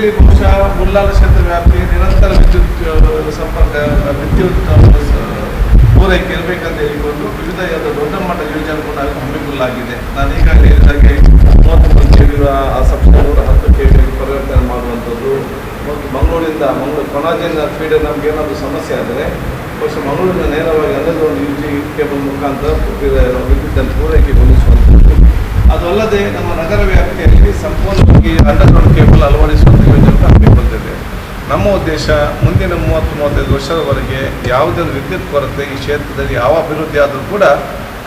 ಜಿಲ್ಲೆಯಲ್ಲಿ ಬಹುಶಃ ಬುಲ್ಲಾಲ ಕ್ಷೇತ್ರ ವ್ಯಾಪ್ತಿ ನಿರಂತರ ವಿದ್ಯುತ್ ಪೂರೈಕೆ ಇರಬೇಕಂತ ಹೇಳಿಕೊಂಡು ವಿವಿಧ ದೊಡ್ಡ ಮಟ್ಟದ ಯೋಜನೆ ಕೂಡ ಹಮ್ಮಿಕೊಳ್ಳಲಾಗಿದೆ. ನಾನು ಈಗಾಗಲೇ ಹೇಳಿದಾಗೆ 33 KV ಆ ಸಬ್ಸ್ಟೇಷನ್ 10 KV ಪರಿವರ್ತನೆ ಮಾಡುವಂಥದ್ದು ಮತ್ತು ಮಂಗಳೂರಿಂದ ಕೊಣಾಜಿನ ಫೀಡರ್ ನಮಗೆ ಏನಾದರೂ ಸಮಸ್ಯೆ ಆದರೆ ಬಹುಶಃ ಮಂಗಳೂರಿನ ನೇರವಾಗಿ ಒಂದು UG ಕೇಬಲ್ ಮುಖಾಂತರ ವಿದ್ಯುತ್ತನ್ನು ಪೂರೈಕೆಗೊಳಿಸುವಂಥದ್ದು. ಅದು ಅಲ್ಲದೆ ನಮ್ಮ ನಗರ ವ್ಯಾಪ್ತಿಯಲ್ಲಿ ಸಂಪೂರ್ಣವಾಗಿ ಅಂಡರ್ಗ್ರೌಂಡ್ ಕೇಬಲ್ ಅಳವಡಿಸುವಂಥ ಯೋಜನೆ ಹಮ್ಮಿಕೊಂಡಿದೆ. ನಮ್ಮ ಉದ್ದೇಶ ಮುಂದಿನ 30-35 ವರ್ಷದವರೆಗೆ ಯಾವುದೇ ವಿದ್ಯುತ್ ಕೊರತೆ ಈ ಕ್ಷೇತ್ರದಲ್ಲಿ ಯಾವ ಅಭಿವೃದ್ಧಿ ಆದರೂ ಕೂಡ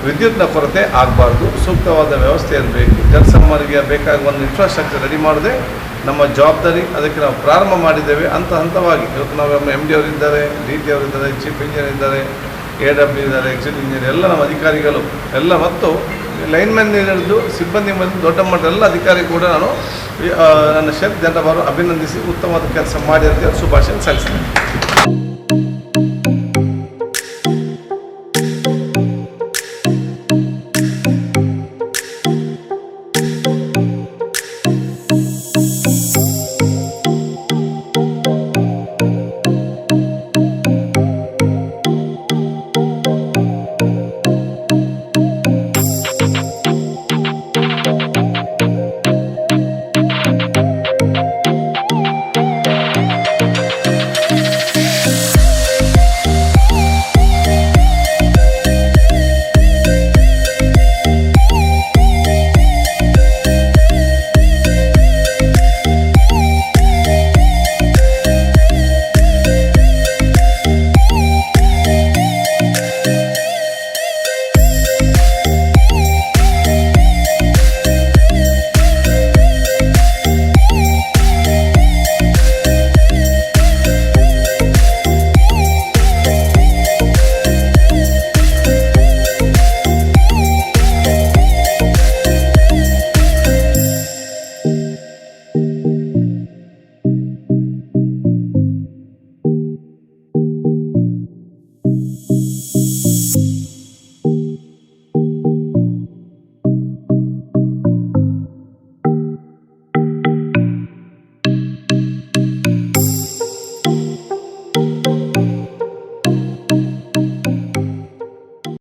ವಿದ್ಯುತ್ನ ಕೊರತೆ ಆಗಬಾರ್ದು. ಸೂಕ್ತವಾದ ವ್ಯವಸ್ಥೆ ಇರಬೇಕು. ಜನಸಾಮಾನ್ಯರಿಗೆ ಬೇಕಾಗುವ ಒಂದು ಇನ್ಫ್ರಾಸ್ಟ್ರಕ್ಚರ್ ರೆಡಿ ಮಾಡೋದೇ ನಮ್ಮ ಜವಾಬ್ದಾರಿ. ಅದಕ್ಕೆ ನಾವು ಪ್ರಾರಂಭ ಮಾಡಿದ್ದೇವೆ ಹಂತವಾಗಿ. ಇವತ್ತು ನಾವು MD ಅವರಿದ್ದಾರೆ, DT ಅವರಿದ್ದಾರೆ, ಚೀಫ್ ಇಂಜಿನಿಯರ್ ಇದ್ದಾರೆ, AW ಇದ್ದಾರೆ, ಎಕ್ಸಿಕ್ಯೂಟಿವ್ ಇಂಜಿನಿಯರ್ ಎಲ್ಲ ನಮ್ಮ ಅಧಿಕಾರಿಗಳು ಎಲ್ಲ ಮತ್ತು ಲೈನ್ಮನ್ ಹಿಡಿದು ಸಿಬ್ಬಂದಿ ಮತ್ತು ದೊಡ್ಡ ಮಟ್ಟದ ಎಲ್ಲ ಅಧಿಕಾರಿ ಕೂಡ ನಾನು ನನ್ನ ಕ್ಷೇತ್ರ ಜನರವರು ಅಭಿನಂದಿಸಿ ಉತ್ತಮವಾದ ಕೆಲಸ ಮಾಡಿ ಅಂತ ಶುಭಾಶಯ ಸಲ್ಲಿಸ್ತೇನೆ.